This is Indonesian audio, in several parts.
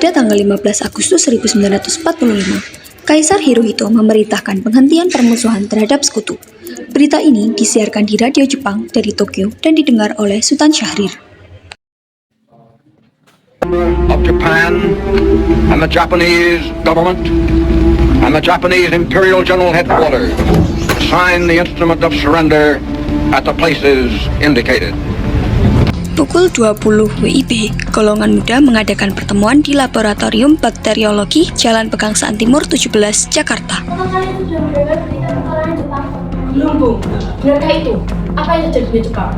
Pada tanggal 15 Agustus 1945, Kaisar Hirohito memerintahkan penghentian permusuhan terhadap sekutu. Berita ini disiarkan di radio Jepang dari Tokyo dan didengar oleh Sultan Syahrir. Of Japan and the Japanese government and the Japanese Imperial General Headquarters sign the instrument of surrender at the places indicated. Pukul 20 WIB, golongan muda mengadakan pertemuan di Laboratorium Bakteriologi Jalan Pegangsaan Timur 17, Jakarta. Apakah kalian sudah mendengar berita kekalahan Jepang? Belum, Bu. Benarkah itu? Apa yang terjadi di Jepang?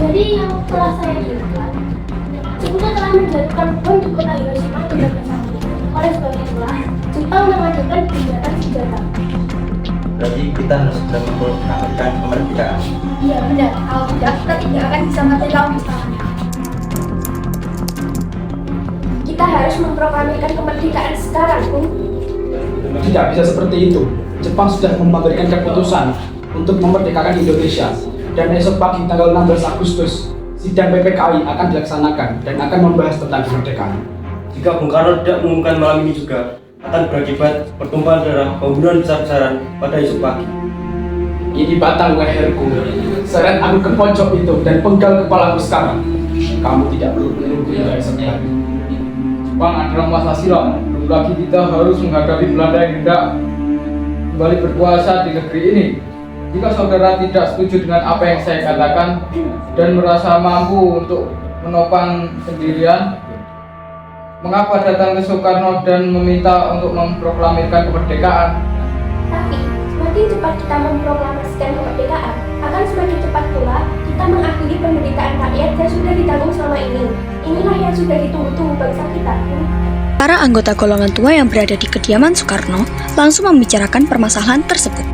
Jadi yang telah saya dengar, Jepang telah menjatuhkan bom di kota Hiroshima dan Nagasaki. Oleh sebab itulah, Jepang mengajukan gencatan senjata. Berarti kita harus segera memproklamasikan kemerdekaan. Iya benar, kalau tidak kita tidak akan bisa mati lampu sekarang. Kita harus memproklamirkan kemerdekaan sekarang, Bung. Tidak bisa seperti itu. Jepang sudah memberikan keputusan untuk memerdekakan Indonesia. Dan esok pagi tanggal 16 Agustus, sidang PPKI akan dilaksanakan dan akan membahas tentang kemerdekaan. Jika Bung Karno tidak mengumumkan malam ini juga, akan berakibat pertumpahan darah, pembunuhan besar-besaran pada esok pagi. Ini batang leherku. Seret aku ke pojok itu dan penggal kepalaku sekarang. Kamu tidak perlu menunggu hingga esok pagi. Jepang adalah masa silam. Belum lagi kita harus menghadapi Belanda yang hendak kembali berkuasa di negeri ini. Jika saudara tidak setuju dengan apa yang saya katakan dan merasa mampu untuk menopang sendirian, mengapa datang ke Soekarno dan meminta untuk memproklamirkan kemerdekaan? Tapi, semakin cepat kita memproklamasikan kemerdekaan, akan semakin cepat pula kita mengakhiri penderitaan rakyat yang sudah ditanggung selama ini. Inilah yang sudah ditunggu-tunggu bangsa kita. Para anggota golongan tua yang berada di kediaman Soekarno langsung membicarakan permasalahan tersebut.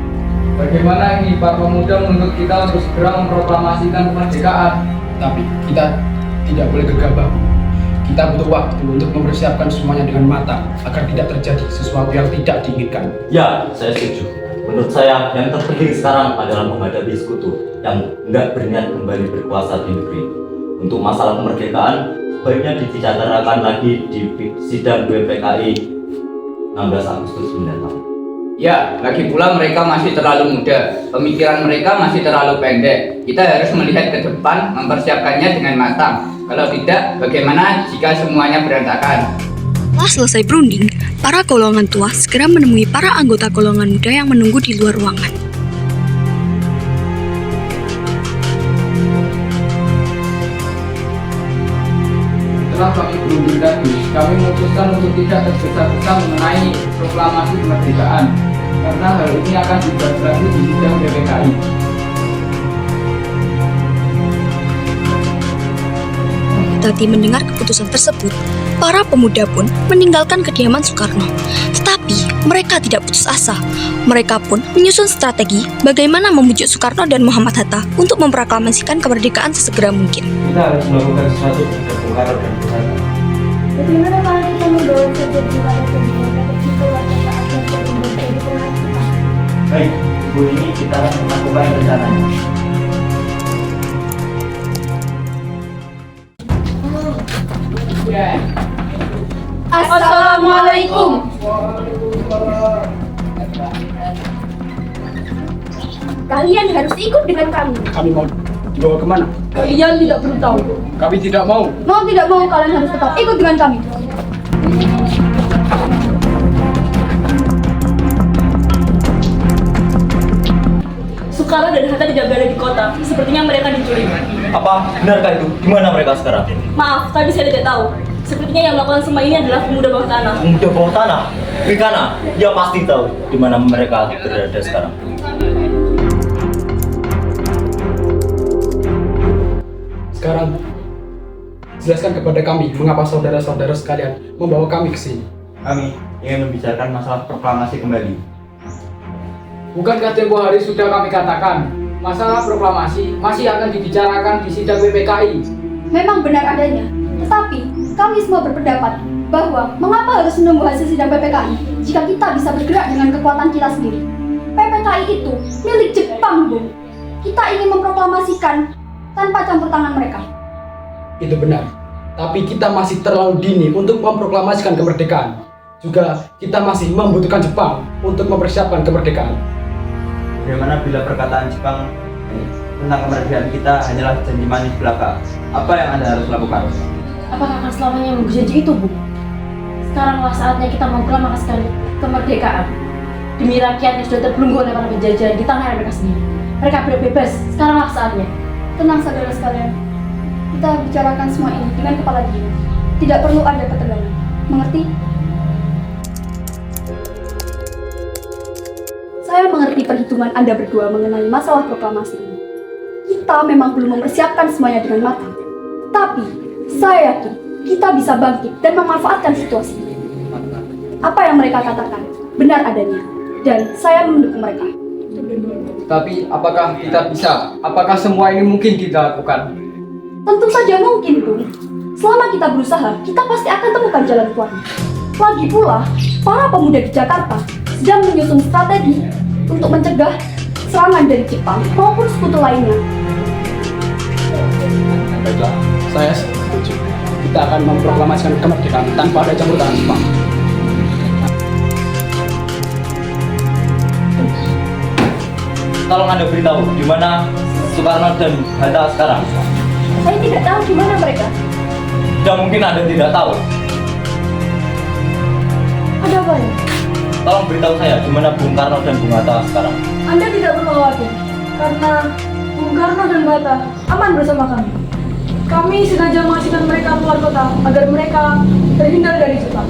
Bagaimana ini Pak Pemuda menuntut kita untuk segera memproklamasikan kemerdekaan? Tapi kita tidak boleh gegabah. Kita butuh waktu untuk mempersiapkan semuanya dengan matang agar tidak terjadi sesuatu yang tidak diinginkan. Ya, saya setuju. Menurut saya, yang terpenting sekarang adalah menghadapi sekutu yang tidak berniat kembali berkuasa di negeri. Untuk masalah kemerdekaan, sebaiknya dibicarakan lagi di sidang BPKI 16 Agustus mendatang. Ya, lagi pula mereka masih terlalu muda, pemikiran mereka masih terlalu pendek. Kita harus melihat ke depan, mempersiapkannya dengan matang. Kalau tidak, bagaimana jika semuanya berantakan? Setelah selesai berunding, para golongan tua segera menemui para anggota golongan muda yang menunggu di luar ruangan. Setelah kami berunding tadi, kami memutuskan untuk tidak tergesa-gesa mengenai proklamasi kemerdekaan karena hal ini akan dibahas lagi di sidang BPKI. Tadi mendengar keputusan tersebut, para pemuda pun meninggalkan kediaman Soekarno. Tetapi mereka tidak putus asa. Mereka pun menyusun strategi bagaimana membujuk Soekarno dan Muhammad Hatta untuk memproklamasikan kemerdekaan sesegera mungkin. Kita harus melakukan sesuatu terhadap Bung Karno dan Bung Hatta. Bagaimana kalau kita membawa saja di luar negeri ke situ agar saat yang menjadi pengajian? Baik, Ibu ini kita akan melakukan rencananya. Assalamualaikum. Kalian harus ikut dengan kami. Kami mau dibawa kemana? Kalian tidak perlu tahu. Kami tidak mau. Mau tidak mau, kalian harus tetap ikut dengan kami. Soekarno dan Hatta tidak berada di kota. Sepertinya mereka diculik. Apa? Benarkah itu? Di mana mereka sekarang? Maaf, tadi saya tidak tahu. Sepertinya yang melakukan semua ini adalah pemuda bawah tanah. Pemuda bawah tanah? Rikana, dia pasti tahu di mana mereka berada sekarang. Sekarang, jelaskan kepada kami mengapa saudara-saudara sekalian membawa kami ke sini. Kami ingin membicarakan masalah proklamasi kembali. Bukankah tempo hari sudah kami katakan, masalah proklamasi masih akan dibicarakan di sidang BPKI? Memang benar adanya, tetapi kami semua berpendapat bahwa mengapa harus menunggu hasil sidang PPKI jika kita bisa bergerak dengan kekuatan kita sendiri. PPKI itu milik Jepang, Bung. Kita ingin memproklamasikan tanpa campur tangan mereka. Itu benar. Tapi kita masih terlalu dini untuk memproklamasikan kemerdekaan. Juga kita masih membutuhkan Jepang untuk mempersiapkan kemerdekaan. Bagaimana bila perkataan Jepang tentang kemerdekaan kita hanyalah janji manis belaka? Apa yang Anda harus lakukan? Apakah akan selamanya menunggu janji itu, Bu? Sekaranglah saatnya kita memproklamasikan kemerdekaan demi rakyat yang sudah terbelenggu oleh para penjajah di tanah mereka sendiri. Mereka bebas, sekaranglah saatnya. Tenang saudara sekalian, kita bicarakan semua ini dengan kepala dingin. Tidak perlu ada ketegangan. Mengerti? Saya mengerti perhitungan Anda berdua mengenai masalah proklamasi ini. Kita memang belum mempersiapkan semuanya dengan matang. Tapi, saya yakin kita bisa bangkit dan memanfaatkan situasi ini. Apa yang mereka katakan benar adanya, dan saya mendukung mereka. Tapi apakah kita bisa? Apakah semua ini mungkin kita lakukan? Tentu saja mungkin, Bung. Selama kita berusaha, kita pasti akan temukan jalan keluarnya. Lagi pula, para pemuda di Jakarta sedang menyusun strategi untuk mencegah serangan dari Jepang maupun sekutu lainnya. Baiklah, saya setuju. Kita akan memproklamasikan kemerdekaan tanpa ada campur tangan Jepang. Tolong Anda beritahu di mana Soekarno dan Hatta sekarang. Saya tidak tahu di mana mereka. Tidak mungkin Anda tidak tahu. Ada apa ya? Tolong beritahu saya di mana Bung Karno dan Bung Hatta sekarang. Anda tidak perlu khawatir, karena Bung Karno dan Bung Hatta aman bersama kami. Kami sengaja mengasihkan mereka keluar kota agar mereka terhindar dari Jepang.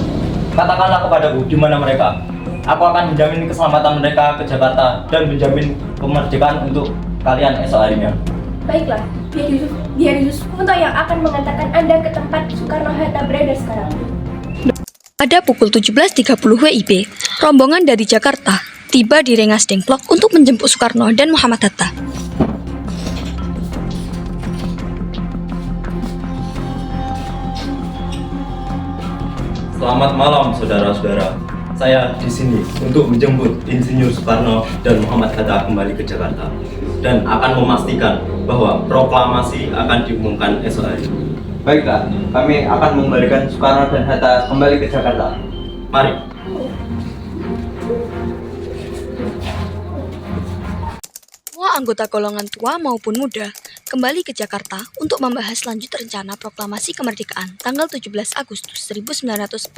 Katakanlah kepadaku di mana mereka. Aku akan menjamin keselamatan mereka ke Jakarta dan menjamin kemerdekaan untuk kalian esok harinya. Baiklah, biar Yusuf Kunto yang akan mengantarkan Anda ke tempat Soekarno-Hatta berada sekarang. Pada pukul 17.30 WIB, rombongan dari Jakarta tiba di Rengas Dengklok untuk menjemput Soekarno dan Muhammad Hatta. Selamat malam saudara-saudara. Saya di sini untuk menjemput Insinyur Soekarno dan Muhammad Hatta kembali ke Jakarta dan akan memastikan bahwa proklamasi akan diumumkan esok hari. Baiklah, kami akan mengembalikan Soekarno dan Hatta kembali ke Jakarta. Mari. Semua anggota golongan tua maupun muda kembali ke Jakarta untuk membahas lanjut rencana proklamasi kemerdekaan tanggal 17 Agustus 1945.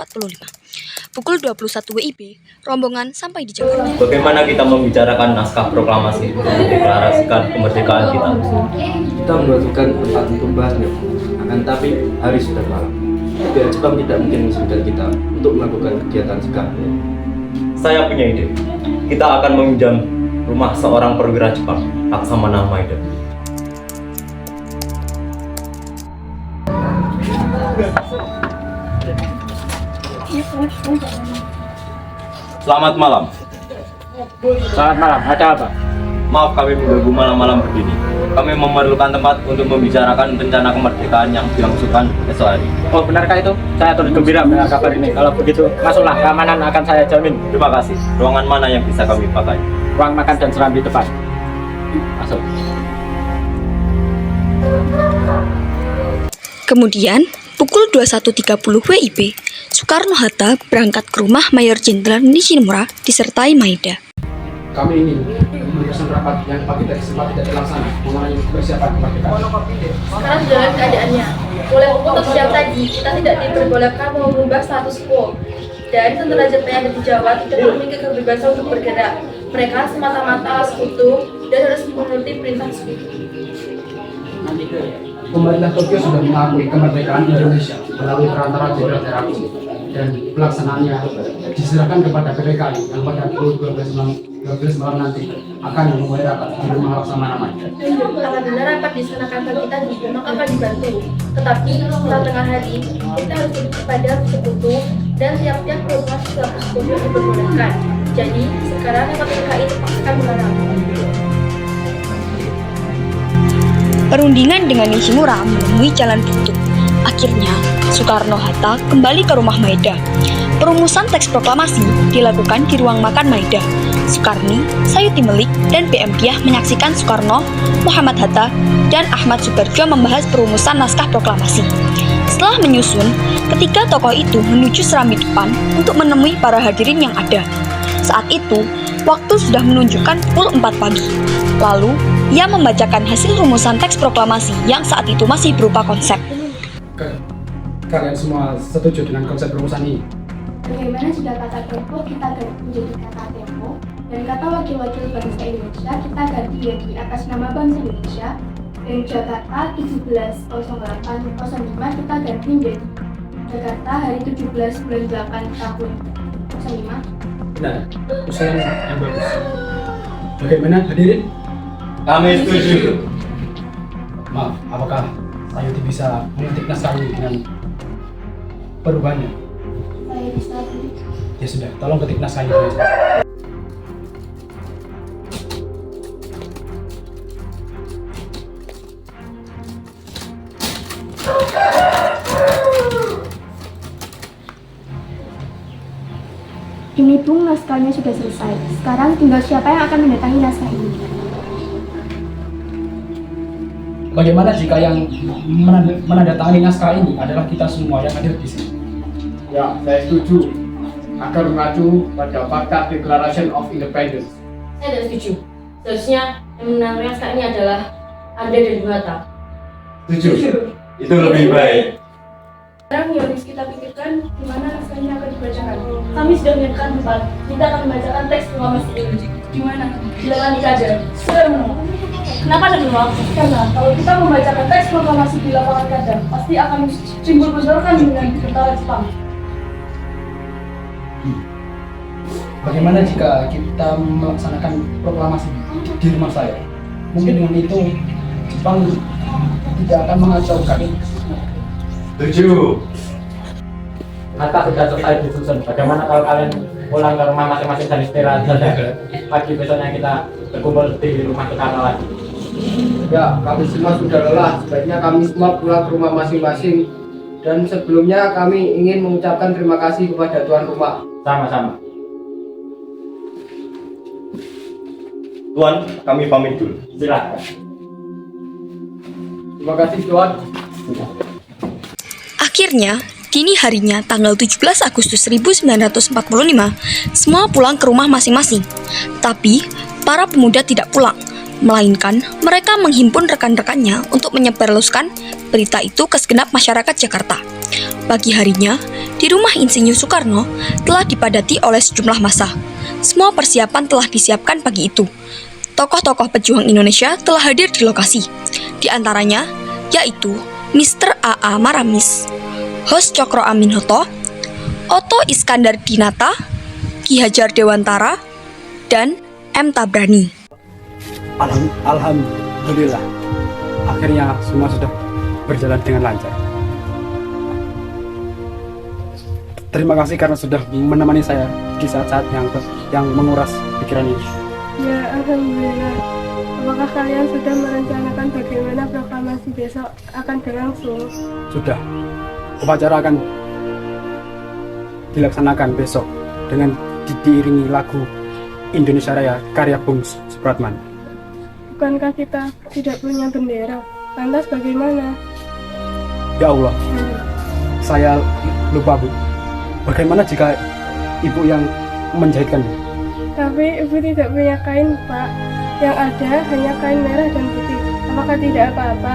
Pukul 21 WIB, rombongan sampai di Jakarta. Bagaimana kita membicarakan naskah proklamasi untuk mendeklarasikan kemerdekaan kita? Kita membutuhkan tempat untuk membahasnya, akan tapi hari sudah malam. Pihak Jepang tidak mungkin mengizinkan kita untuk melakukan kegiatan sekarang. Saya punya ide. Kita akan meminjam rumah seorang perwira Jepang, Laksamana Maeda. Selamat malam. Selamat malam, ada apa? Maaf kami mengganggu malam-malam begini. Kami memerlukan tempat untuk membicarakan rencana kemerdekaan yang dilangsungkan esok hari. Oh, benarkah itu? Saya turut gembira mendengar kabar ini. Kalau begitu, masuklah, keamanan akan saya jamin. Terima kasih. Ruangan mana yang bisa kami pakai? Ruang makan dan seram di depan. Masuk. Kemudian, pukul 21.30 WIB, Soekarno-Hatta berangkat ke rumah Mayor Jenderal Nishimura disertai Maeda. Kami ingin meneruskan rapat yang pagi tadi sempat tidak terlaksana mengenai persiapan kemerdekaan. Sekarang sudah lihat keadaannya. Oleh keputusan siang tadi, kita tidak diperbolehkan mengubah status quo. Dan tentara Jepang yang ada di Jawa tidak memiliki kebebasan untuk bergerak. Mereka semata-mata sekutu dan harus menuruti perintah sekutu. Pemerintah Tokyo sudah mengakui kemerdekaan Indonesia melalui perantara Jenderal Terapi dan pelaksanaannya diserahkan kepada PPKI yang pada pukul 12 malam nanti akan memulai rapat di rumah Laksamana Maeda. Apabila rapat di sana kantor kita maka akan dibantu. Tetapi setelah tengah hari, kita harus tunduk kepada sekutu dan tiap-tiap rumah suatu sekutu yang diperbolehkan. Jadi, sekarang PPKI terpaksakan melarang. Perundingan dengan Nishimura menemui jalan buntu. Akhirnya, Soekarno-Hatta kembali ke rumah Maeda. Perumusan teks proklamasi dilakukan di ruang makan Maeda. Soekarni, Sayuti Melik, dan PM Diah menyaksikan Soekarno, Muhammad Hatta, dan Ahmad Subarjo membahas perumusan naskah proklamasi. Setelah menyusun, ketiga tokoh itu menuju serambi depan untuk menemui para hadirin yang ada. Saat itu, waktu sudah menunjukkan pukul 4 pagi. Lalu, ia membacakan hasil rumusan teks proklamasi yang saat itu masih berupa konsep. Kalian semua setuju dengan konsep rumusan ini? Bagaimana jika kata tempo kita ganti menjadi kata tempo dan kata wakil-wakil bangsa Indonesia kita ganti menjadi atas nama bangsa Indonesia dan Jakarta 170805 kita ganti menjadi Jakarta hari 17 bulan 8 tahun 05? Benar, usulan yang bagus. Bagaimana hadirin? Kami setuju. Maaf, apakah Sayuti bisa mengetik naskah ini dengan perubahannya? Saya bisa Ya sudah, tolong ketik naskahnya. Ini Bung, naskahnya sudah selesai. Sekarang tinggal siapa yang akan mendatangi naskah ini. Bagaimana jika yang menandatangani naskah ini adalah kita semua yang hadir di sini? Ya, saya setuju. Agar mengacu pada fakta Declaration of Independence. Saya tidak setuju. Seharusnya yang menandatangani naskah ini adalah Anda dan Bung Hatta. Setuju. Itu lebih baik. Sekarang yang harus kita pikirkan gimana naskahnya akan dibacakan. Kami sudah menyiapkan tempat. Kita akan membacakan teks proklamasi ini. Gimana? Silakan dikaja. Kenapa ada belum waktu? Karena kalau kita membacakan teks proklamasi di lapangan kadang, pasti akan timbul bentrokan dengan tentara Jepang. Bagaimana jika kita melaksanakan proklamasi di rumah saya? Mungkin dengan itu Jepang tidak akan mengacaukan. Setuju. Naskah sudah selesai disusun. Bagaimana kalau kalian pulang ke rumah masing-masing dan istirahat saja? Pagi besoknya kita berkumpul di rumah Soekarno lagi. Ya, kami semua sudah lelah. Sebaiknya kami semua pulang ke rumah masing-masing. Dan sebelumnya kami ingin mengucapkan terima kasih kepada tuan rumah. Sama-sama. Tuan, kami pamit dulu. Silakan. Terima kasih tuan. Akhirnya, dini harinya tanggal 17 Agustus 1945, semua pulang ke rumah masing-masing. Tapi, para pemuda tidak pulang, melainkan mereka menghimpun rekan-rekannya untuk menyebarluaskan berita itu ke segenap masyarakat Jakarta. Pagi harinya, di rumah Insinyur Soekarno telah dipadati oleh sejumlah massa. Semua persiapan telah disiapkan pagi itu. Tokoh-tokoh pejuang Indonesia telah hadir di lokasi. Di antaranya, yaitu Mr. A.A. Maramis, Hos Cokro Aminoto, Oto Iskandar Dinata, Ki Hajar Dewantara, dan M. Tabrani. Alhamdulillah, akhirnya semua sudah berjalan dengan lancar. Terima kasih karena sudah menemani saya di saat-saat yang menguras pikiran ini. Ya, alhamdulillah. Apakah kalian sudah merencanakan bagaimana proklamasi besok akan berlangsung? Sudah, upacara akan dilaksanakan besok dengan diiringi lagu Indonesia Raya karya Bung Supratman. Bukankah kita tidak punya bendera? Lantas bagaimana? Ya Allah, saya lupa Bu. Bagaimana jika ibu yang menjahitkannya? Tapi ibu tidak punya kain, Pak. Yang ada hanya kain merah dan putih. Apakah tidak apa-apa?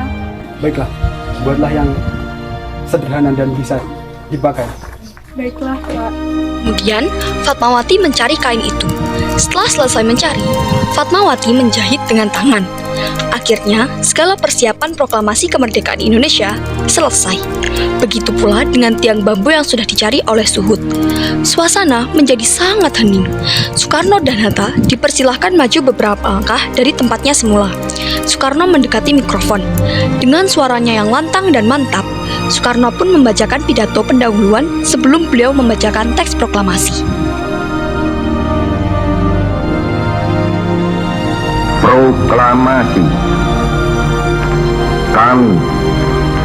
Baiklah, buatlah yang sederhana dan bisa dipakai. Baiklah, Pak. Kemudian, Fatmawati mencari kain itu. Setelah selesai mencari, Fatmawati menjahit dengan tangan. Akhirnya, segala persiapan proklamasi kemerdekaan Indonesia selesai. Begitu pula dengan tiang bambu yang sudah dicari oleh Suhut. Suasana menjadi sangat hening. Soekarno dan Hatta dipersilahkan maju beberapa langkah dari tempatnya semula. Soekarno mendekati mikrofon. Dengan suaranya yang lantang dan mantap, Soekarno pun membacakan pidato pendahuluan sebelum beliau membacakan teks proklamasi. Proklamasi. Kami,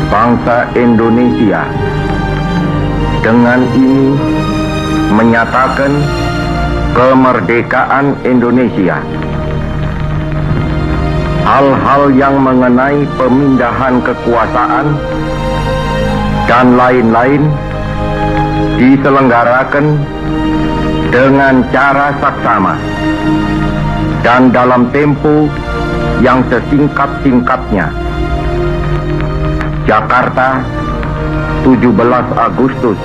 bangsa Indonesia, dengan ini menyatakan kemerdekaan Indonesia. Hal-hal yang mengenai pemindahan kekuasaan dan lain-lain diselenggarakan dengan cara saksama dan dalam tempo yang sesingkat-singkatnya. Jakarta, 17 Agustus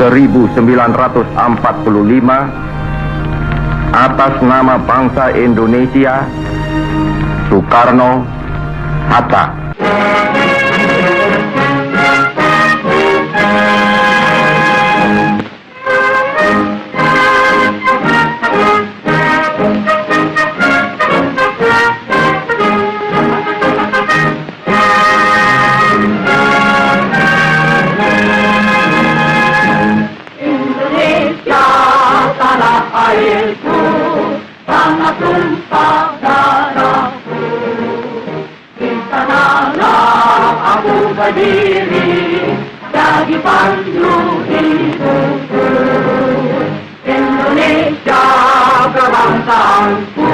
1945, atas nama bangsa Indonesia, Soekarno Hatta. Berdiri jadi pandu hidupku, Indonesia kebangsaanku,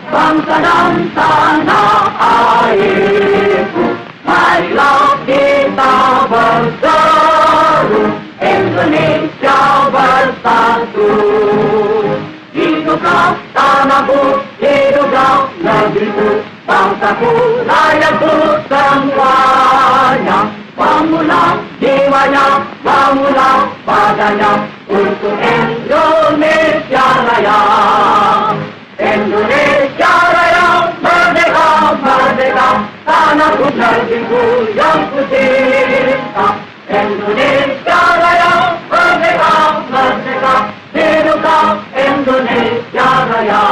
bangsa dan tanah airku. Marilah kita berseru, Indonesia bersatu. Hiduplah tanahku, hiduplah negeriku, bangsaku, rakyatku semuanya. Bangunlah jiwanya, bangunlah badannya untuk Indonesia Raya. Indonesia Raya, merdeka, merdeka, tanahku negeriku yang ku cinta. Indonesia Raya, merdeka, merdeka, hiduplah Indonesia Raya.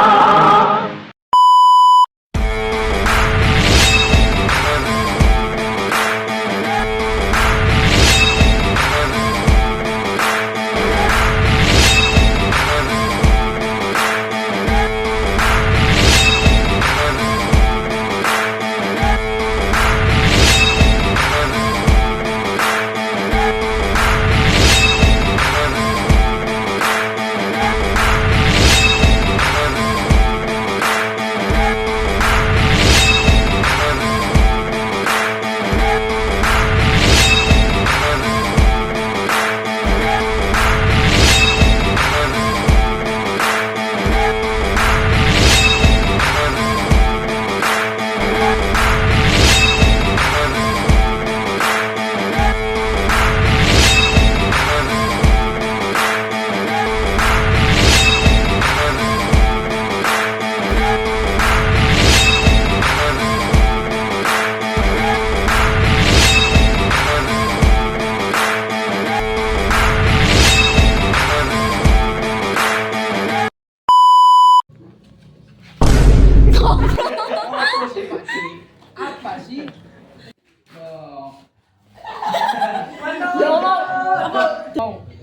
Apa sih?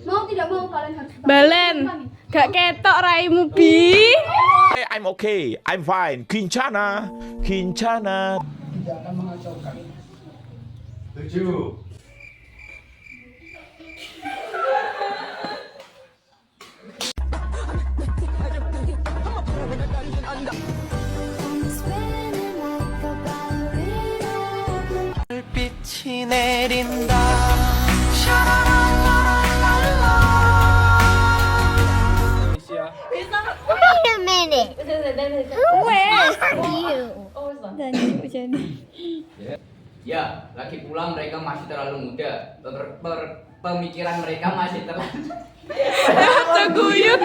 Mau tidak mau kalian harus tetap Balen, gak ketok raimu Bi. I'm okay, I'm fine. Kincana, Kincana. Tidak akan mengacaukan. 7. 빛이 내린다. Wait a minute. Where are you? Ya, lagi pula mereka masih terlalu muda. Pemikiran mereka masih terlalu. Teguyut